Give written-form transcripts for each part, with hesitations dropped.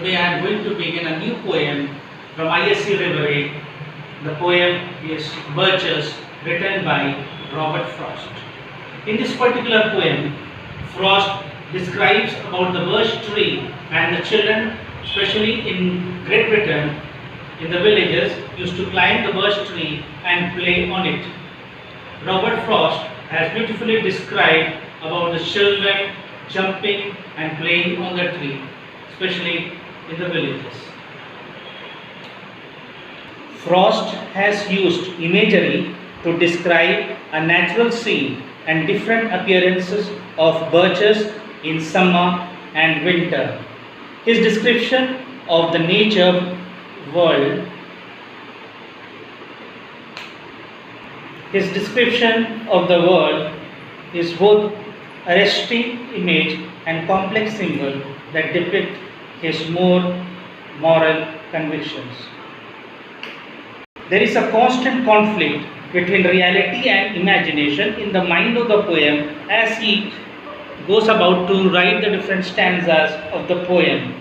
Today I am going to begin a new poem from ISC Reverie. The poem is Birches, written by Robert Frost. In this particular poem, Frost describes about the birch tree and the children, especially in Great Britain, in the villages, used to climb the birch tree and play on it. Robert Frost has beautifully described about the children jumping and playing on the tree, especially in the villages. Frost has used imagery to describe a natural scene and different appearances of birches in summer and winter. His description of the nature world His description of the world is both arresting image and complex symbol that depict his more moral convictions. There is a constant conflict between reality and imagination in the mind of the poem as he goes about to write the different stanzas of the poem.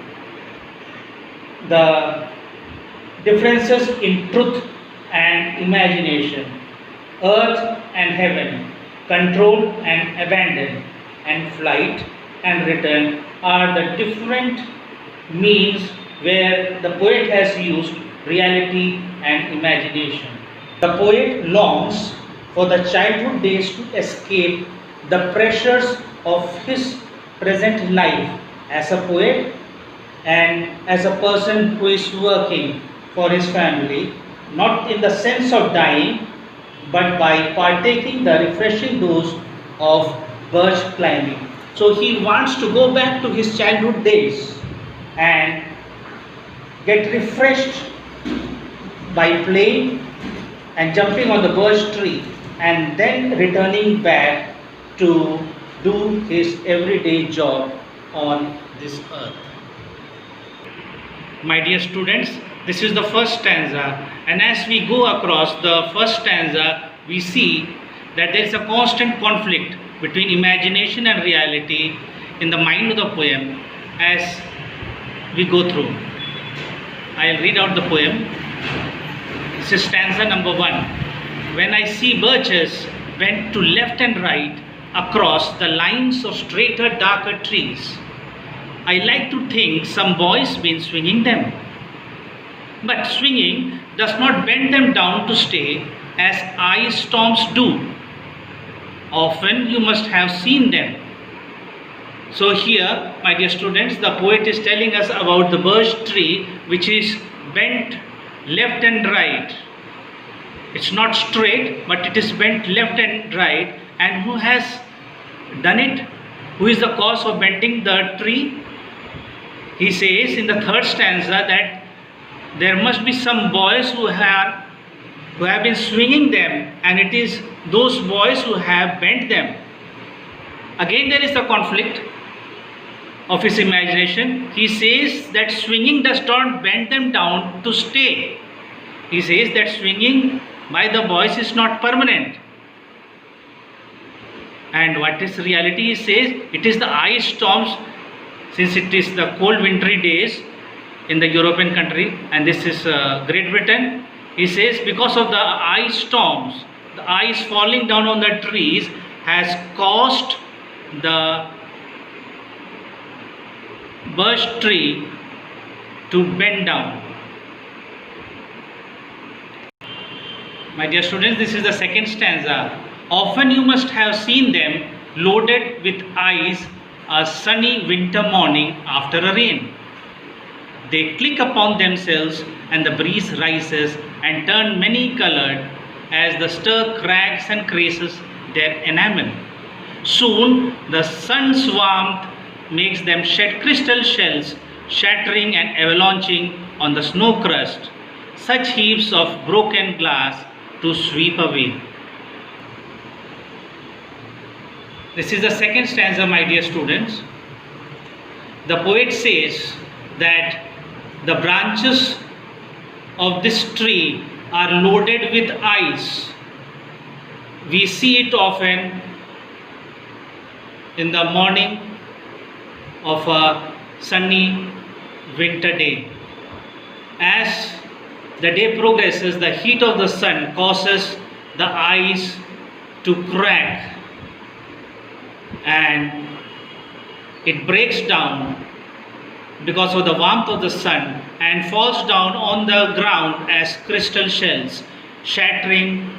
The differences in truth and imagination, earth and heaven, control and abandon, and flight and return are the different means where the poet has used reality and imagination. The poet longs for the childhood days to escape the pressures of his present life as a poet and as a person who is working for his family, not in the sense of dying, but by partaking the refreshing dose of birch climbing. So he wants to go back to his childhood days and get refreshed by playing and jumping on the birch tree and then returning back to do his everyday job on this earth. My dear students, this is the first stanza, and as we go across the first stanza, we see that there is a constant conflict between imagination and reality in the mind of the poem as we go through. I'll read out the poem. This is stanza number 1. When I see birches bent to left and right across the lines of straighter, darker trees, I like to think some boy's been swinging them. But swinging does not bend them down to stay as ice storms do. Often you must have seen them. So here, my dear students, the poet is telling us about the birch tree which is bent left and right. It's not straight, but it is bent left and right. And who has done it? Who is the cause of bending the tree? He says in the third stanza that there must be some boys who have been swinging them, and it is those boys who have bent them. Again, there is the conflict of his imagination. He says that swinging does not bend them down to stay. He says that swinging by the boys is not permanent. And what is reality? He says it is the ice storms, since it is the cold wintry days in the European country, and this is Great Britain. He says because of the ice storms, the ice falling down on the trees has caused the birch tree to bend down. My dear students, this is the second stanza. Often you must have seen them loaded with ice a sunny winter morning after a rain. They click upon themselves and the breeze rises and turn many-colored as the stir cracks and creases their enamel. Soon the sun's warmth makes them shed crystal shells, shattering and avalanching on the snow crust, such heaps of broken glass to sweep away. This is the second stanza, my dear students. The poet says that the branches of this tree are loaded with ice. We see it often in the morning of a sunny winter day. As the day progresses, the heat of the sun causes the ice to crack and it breaks down because of the warmth of the sun and falls down on the ground as crystal shells, shattering,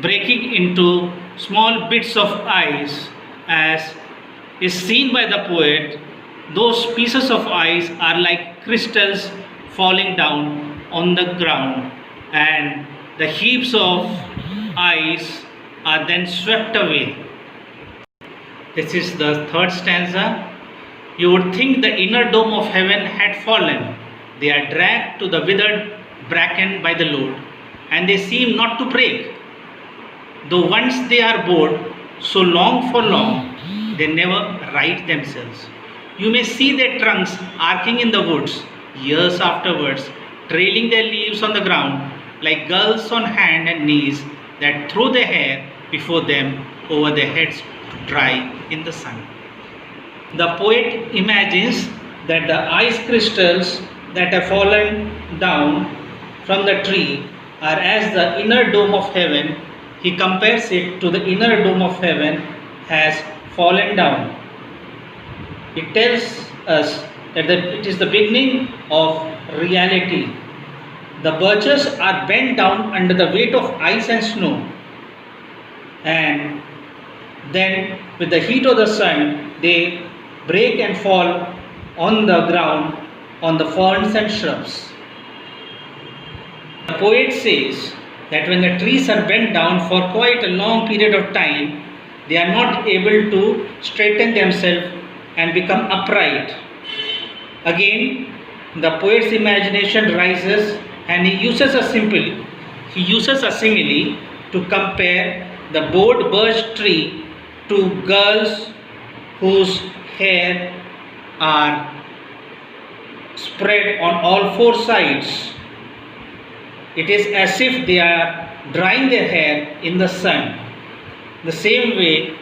breaking into small bits of ice. As is seen by the poet, those pieces of ice are like crystals falling down on the ground, and the heaps of ice are then swept away. This is the third stanza. You would think the inner dome of heaven had fallen. They are dragged to the withered bracken by the load, and they seem not to break. Though once they are bowed so long for long, they never right themselves. You may see their trunks arcing in the woods years afterwards, trailing their leaves on the ground like gulls on hand and knees that throw their hair before them over their heads to dry in the sun. The poet imagines that the ice crystals that have fallen down from the tree are as the inner dome of heaven. He compares it to the inner dome of heaven has fallen down. It tells us that it is the beginning of reality. The birches are bent down under the weight of ice and snow, and then with the heat of the sun they break and fall on the ground on the ferns and shrubs. The poet says that when the trees are bent down for quite a long period of time, they are not able to straighten themselves and become upright. Again, the poet's imagination rises and he uses a simile to compare the bowed birch tree to girls whose hair are spread on all four sides. It is as if they are drying their hair in the sun. The same way,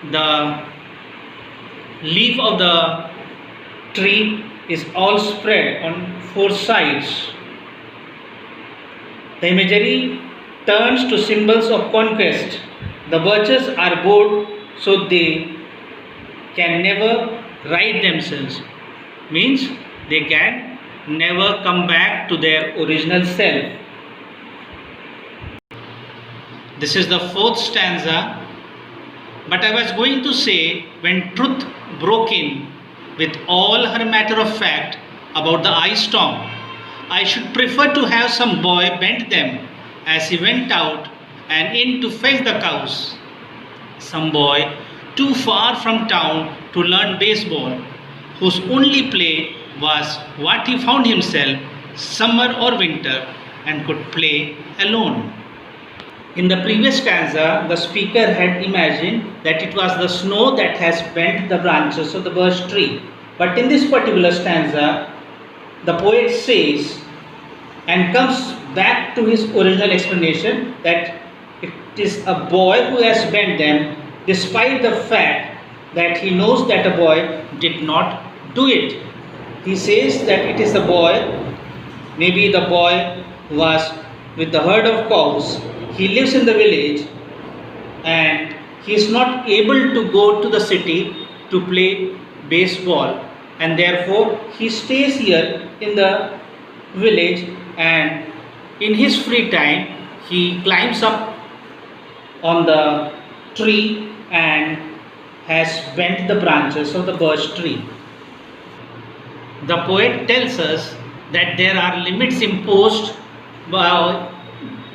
the leaf of the tree is all spread on four sides. The imagery turns to symbols of conquest. The birches are bowed so they can never right themselves. Means they can never come back to their original self. This is the fourth stanza. But I was going to say, when truth broke in with all her matter of fact about the ice storm, I should prefer to have some boy bend them as he went out and in to fetch the cows. Some boy too far from town to learn baseball, whose only play was what he found himself, summer or winter, and could play alone. In the previous stanza, the speaker had imagined that it was the snow that has bent the branches of the birch tree. But in this particular stanza, the poet says and comes back to his original explanation that it is a boy who has bent them, despite the fact that he knows that a boy did not do it. He says that it is the boy, maybe the boy was with the herd of cows. He lives in the village and he is not able to go to the city to play baseball, and therefore he stays here in the village, and in his free time he climbs up on the tree and has bent the branches of the birch tree. The poet tells us that there are limits imposed by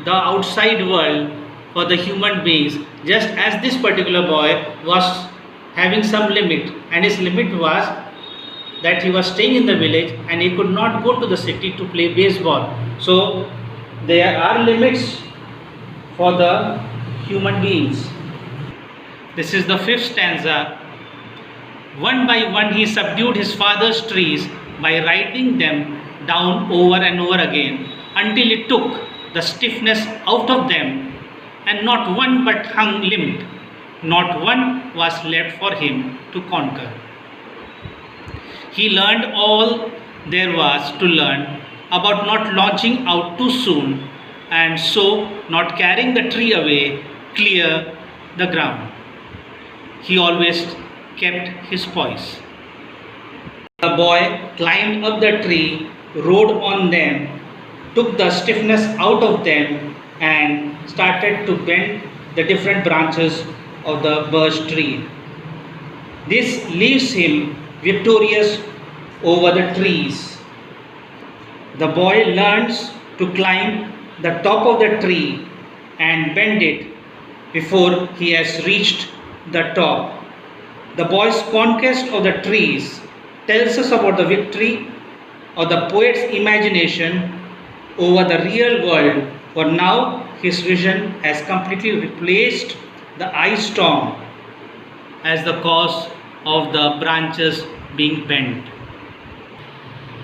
the outside world for the human beings, just as this particular boy was having some limit, and his limit was that he was staying in the village and he could not go to the city to play baseball. So there are limits for the human beings. This is the fifth stanza. One by one he subdued his father's trees by writing them down over and over again until it took the stiffness out of them, and not one but hung limp. Not one was left for him to conquer. He learned all there was to learn about not launching out too soon and so not carrying the tree away clear the ground. He always kept his poise. The boy climbed up the tree, rode on them, took the stiffness out of them, and started to bend the different branches of the birch tree. This leaves him victorious over the trees. The boy learns to climb the top of the tree and bend it before he has reached the top. The boy's conquest of the trees tells us about the victory of the poet's imagination over the real world, for now his vision has completely replaced the ice storm as the cause of the branches being bent.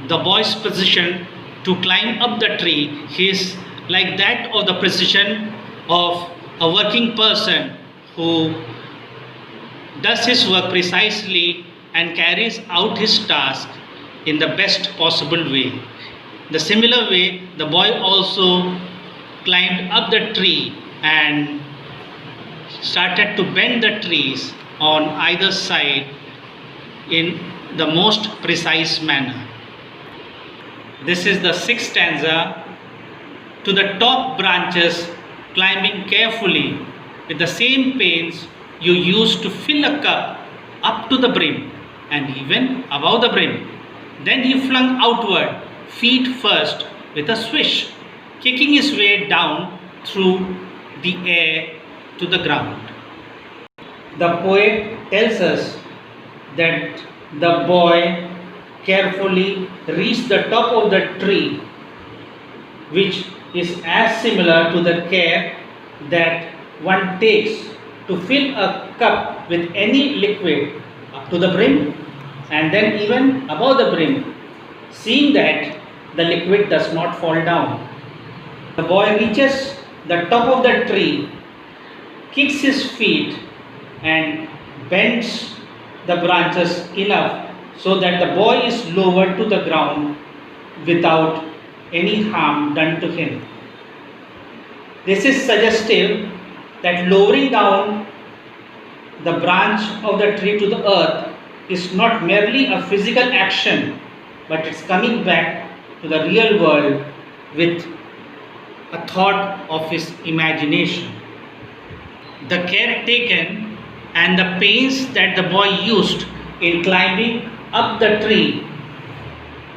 The boy's position to climb up the tree is like that of the precision of a working person who does his work precisely and carries out his task in the best possible way. The similar way, the boy also climbed up the tree and started to bend the trees on either side in the most precise manner. This is the sixth stanza. To the top branches, climbing carefully with the same pains you used to fill a cup up to the brim and even above the brim. Then he flung outward, feet first, with a swish, kicking his way down through the air to the ground. The poet tells us that the boy carefully reached the top of the tree, which is as similar to the care that one takes to fill a cup with any liquid up to the brim and then even above the brim, seeing that the liquid does not fall down. The boy reaches the top of the tree, kicks his feet and bends the branches enough so that the boy is lowered to the ground without any harm done to him. This is suggestive that lowering down the branch of the tree to the earth is not merely a physical action, but it's coming back to the real world with a thought of his imagination. The care taken and the pains that the boy used in climbing up the tree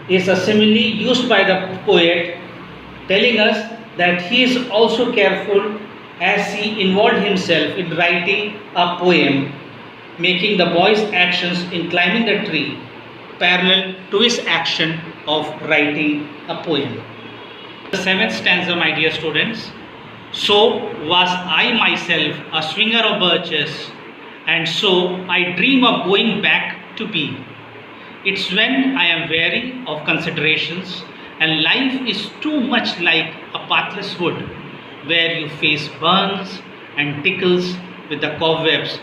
is a simile used by the poet, telling us that he is also careful as he involved himself in writing a poem, making the boy's actions in climbing the tree parallel to his action of writing a poem. The seventh stanza, my dear students. So was I myself a swinger of birches, and so I dream of going back to be. It's when I am weary of considerations and life is too much like a pathless wood where you face burns and tickles with the cobwebs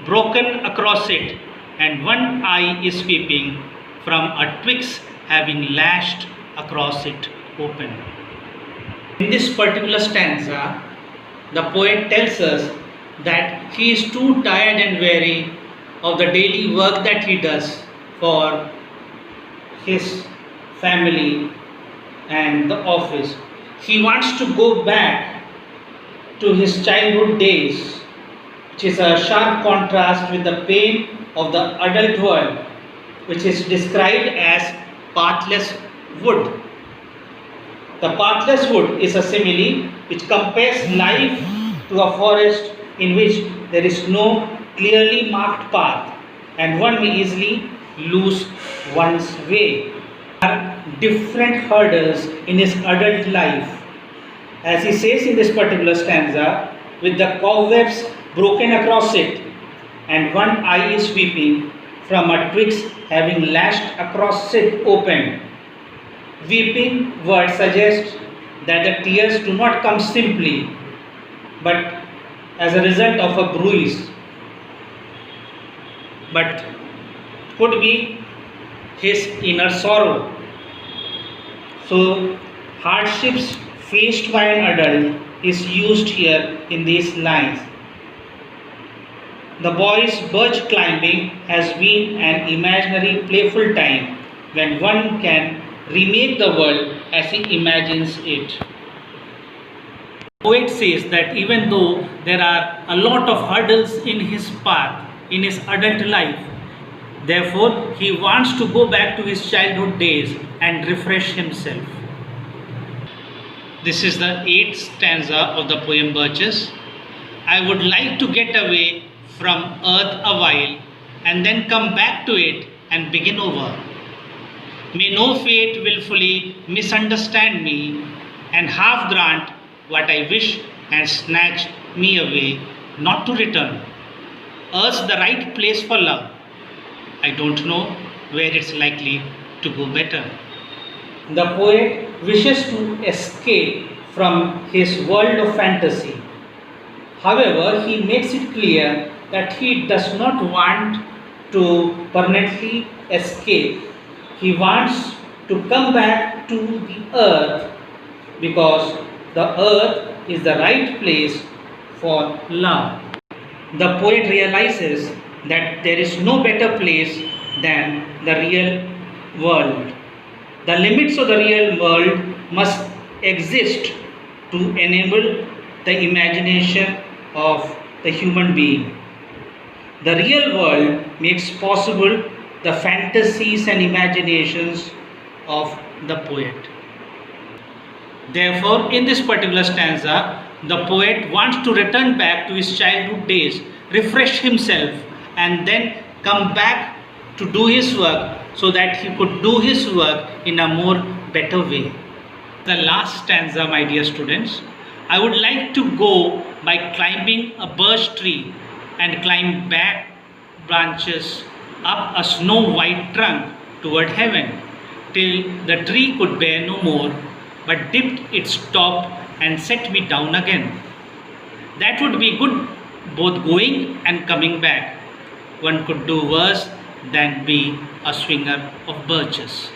broken across it and one eye is peeping from a twigs having lashed across it open. In this particular stanza, the poet tells us that he is too tired and weary of the daily work that he does for his family and the office. He wants to go back to his childhood days, which is a sharp contrast with the pain of the adult world, which is described as pathless wood. The pathless wood is a simile which compares life to a forest in which there is no clearly marked path and one may easily lose one's way. There are different hurdles in his adult life. As he says in this particular stanza, with the cobwebs broken across it and one eye is weeping from a twigs having lashed across it open. Weeping word suggests that the tears do not come simply but as a result of a bruise, but could be his inner sorrow. So, hardships faced by an adult is used here in these lines. The boy's birch climbing has been an imaginary playful time when one can remake the world as he imagines it. The poet says that even though there are a lot of hurdles in his path, in his adult life, therefore he wants to go back to his childhood days and refresh himself. This is the 8th stanza of the poem Birches. I would like to get away from earth a while and then come back to it and begin over. May no fate willfully misunderstand me and half grant what I wish and snatch me away, not to return. Earth's the right place for love. I don't know where it's likely to go better. The poet wishes to escape from his world of fantasy. However, he makes it clear that he does not want to permanently escape. He wants to come back to the earth because the earth is the right place for love. The poet realizes that there is no better place than the real world. The limits of the real world must exist to enable the imagination of the human being. The real world makes possible the fantasies and imaginations of the poet. Therefore, in this particular stanza, the poet wants to return back to his childhood days, refresh himself, and then come back to do his work so that he could do his work in a more better way. The last stanza, my dear students, I would like to go by climbing a birch tree and climb back branches up a snow white trunk toward heaven till the tree could bear no more but dipped its top and set me down again. That would be good both going and coming back. One could do worse than be a swinger of birches.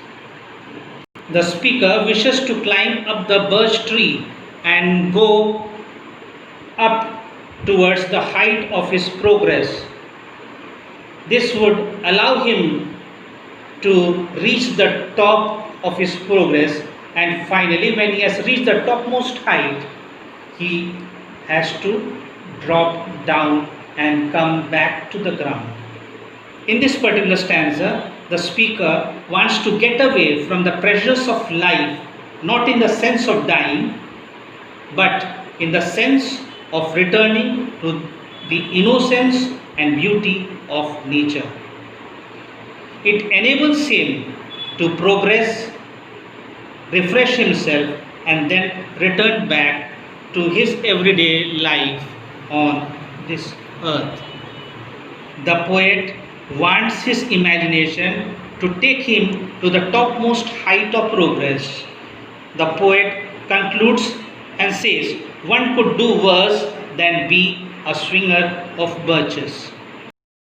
The speaker wishes to climb up the birch tree and go up towards the height of his progress. This would allow him to reach the top of his progress, and finally, when he has reached the topmost height, he has to drop down and come back to the ground. In this particular stanza, the speaker wants to get away from the pressures of life, not in the sense of dying, but in the sense of returning to the innocence and beauty of nature. It enables him to progress, refresh himself, and then return back to his everyday life on this earth. The poet wants his imagination to take him to the topmost height of progress. The poet concludes and says, one could do worse than be a swinger of birches.